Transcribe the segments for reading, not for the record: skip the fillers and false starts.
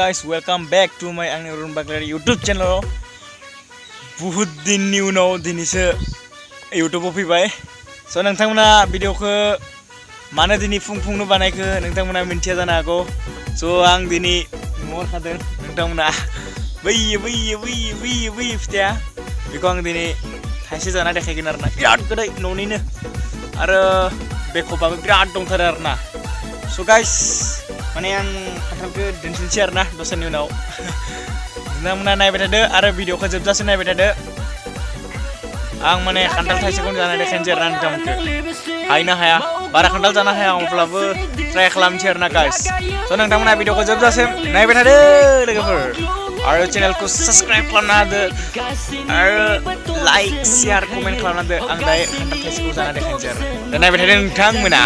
guys, welcome back to my Arun Baglary YouTube channel. Buhut dinni unaw dinise YouTube आव फैबाय. So नोंथांमोना भिडिअखौ मानो दिनै फुं-फुंनो बानायखो नोंथांमोना मिन्थिया जानो हागौ. So आं दिनै न'आव थादों नोंथांमोना बै फिथाया बेखौ आं दिनै थाइसे जाना देखायगोन आरोना. बिराद गोदै न'निनो आरो बेखौबाबो बिराद दंथारो आरोना. So guys, माने आं खान्थालखौ दोनथ'नोसै आरोना दसेनि उनाव. नोंथांमोना नायबाय थादो आरो भिडिअखौ जोबजासिम नायबाय थादो. आं माने खान्थाल थाइसेखौनो जाना देखायनोसै आरोना नोंथांमोनखौ. हायनो हाया, बारा खान्थाल जानो हाया अब्लाबो ट्राइ खालामनोसै आरोना गाइस. स' नोंथांमोना भिडिअखौ जोबजासिम नायबाय थादो लोगोफोर. आरो चेनेलखौ साबस्क्राइब खालामना होदो आरो लाइक शेयार कमेन्ट खालामना होदो. आं दायो खान्थाल थाइसेखौ जाना देखायनोसै आरो दा नायबाय थादो नोंथांमोना.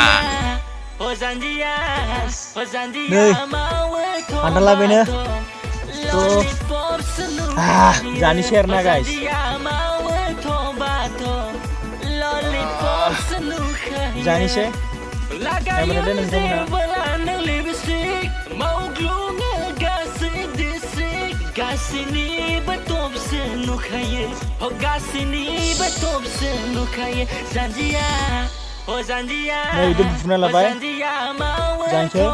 नै खान्थाला बेनो जानोसै आरोना गाइस. जानोसै नायबाय थादो नोंथांमोना. नै दै बुफुना लाबाय जानोसै.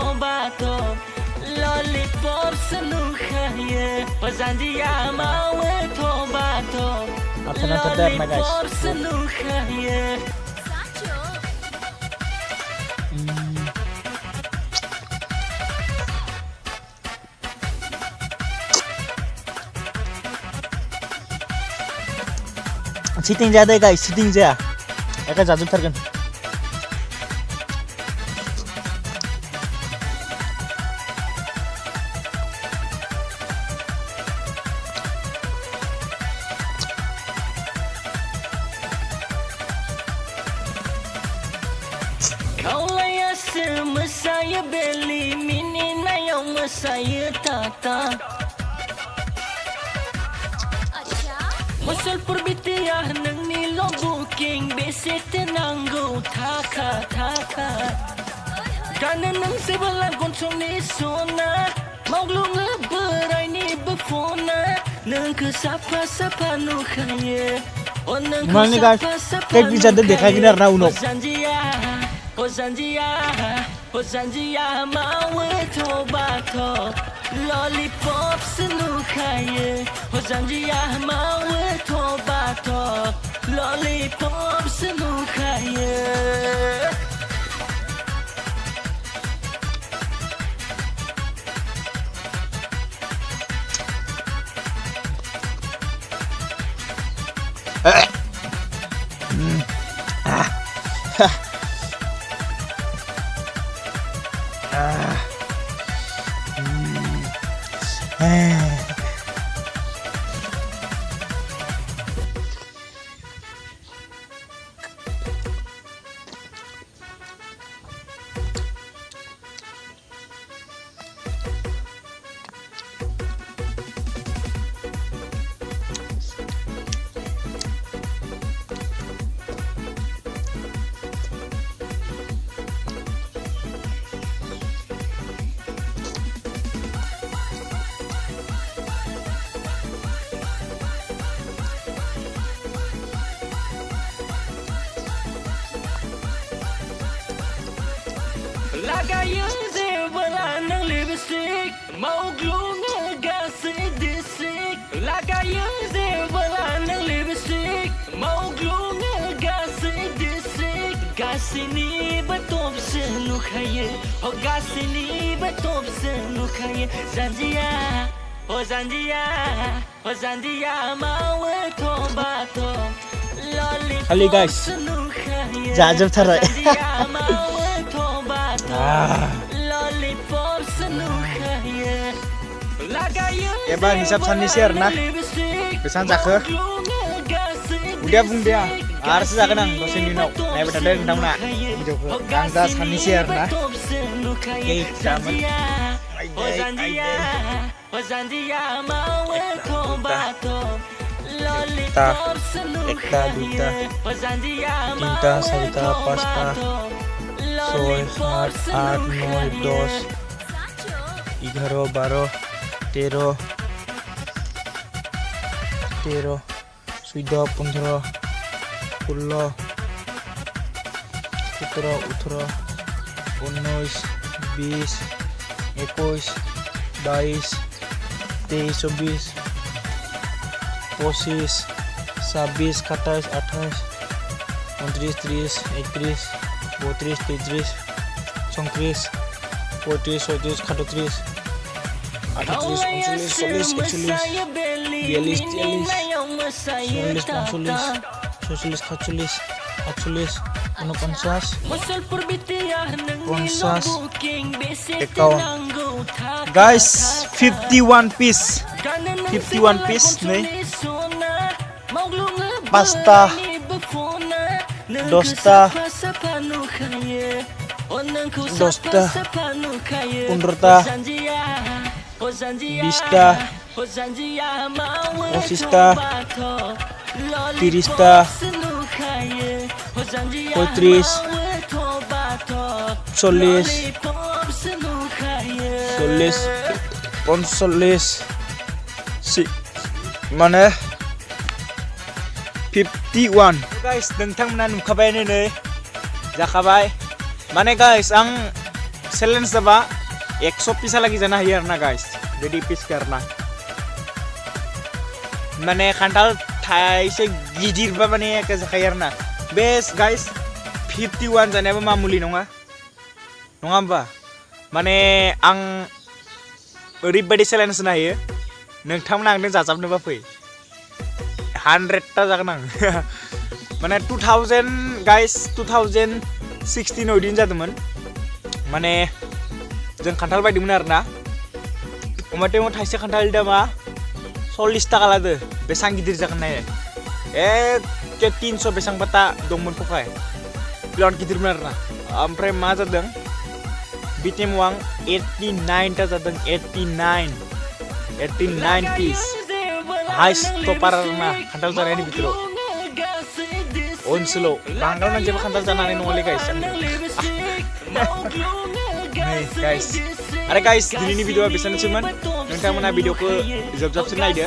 Apsana terder na guys. Sitting jada guys, sitting ja. Eka jajubtarkan. Saya beli mini na yang saya tata. Masal perbitiah nang nilo booking beset nanggo taka. Kanan nang sebelah goncong ni sona. Mau glung berai ni befona. Nang ke sapa nu kaya. Oh nang ke sapa kayak bisa dekai na unok. Zanjia mau tobato lollipop senukaya. Zanjia mau tobato lollipop senukaya. Lagayan zebra nang lipstick, mau glue ngegas disik. Lagayan zebra nang lipstick, mau glue ngegas disik. Gas ini betul senukaya, oh gas ini betul senukaya. Zanjia mau tobato. Halo guys, jajab tarai. Ebar hisap sanisi arna besan jaga udah bung dia harus jaga nang dosen dinau naik berada tentang nak video kangda sanisi arna kayak zaman ta ekta duta tinta sarita pasta soy 7 8 9 10 11 12 13, 14, 15, 16, 17, 18, 19, 20, 21, 22, 23, 24, 25, 26, 27, 28, 29, 30, 31, 32, 33, 34, 35, 36, 38, 39, 40, 41, 42, 43, 44, 45, 50, guys, 51 piece nih, pasta, dosta, punderta, bista, osista, tirista, potris, solis, ponsolis, si mana 51 guys, nोंथांमोना नुखाबायानो नै जाखाबाय माने guys आं challenge जाबा 100 पिसा लागि जानो हायो आरोना guys बिदि पिस करना माने खान्थाल थाइसे गिदिरबा माने एके जाखायो आरोना बेस guys 51 जानायाबो मामुलि नङा होमबा माने आं ओरैबायदि चेलेन्ज होनो हायो नोंथांमोना आंजों जाजाबनोबा फै 100 टा जागोन आं माने 2000 guys 2016 आव दिन जादोंमोन माने जों खान्थाल बायदोंमोन आरोना अमाटेमो थाइसे खान्थाल दामा 40 टाका लादो बेसां गिदिर जागोन नाय एके 300 बेसां बाता दंमोन फकाय बिराद गिदिरमोन आरोना ओमफ्राय मा जादों बिटेम आं 89 टा जादों 89 पिस हाइस्ट टपार आरोना खान्थाल जानायनि बिथोराव ओनसोलाव बांद्राय मानसिबो खान्थाल जानानै नङालै गाइस guys आरो guys दिनैनि भिडिअआ बेसेनोसैमोन नोंथांमोना भिडिअखौ जोबजाबसिम नायदो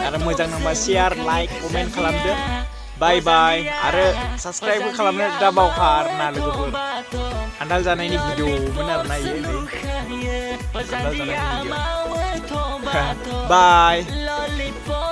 आरो मोजां नांबा शेयार लाइक कमेन्ट खालामदो बाय बाय आरो साबस्क्राइब खालामनो दाबावखा आरोना लोगोफोर खान्थाल जानायनि भिडिअमोन आरोना इयो खान्थाल जानायनि भिडिअ बाय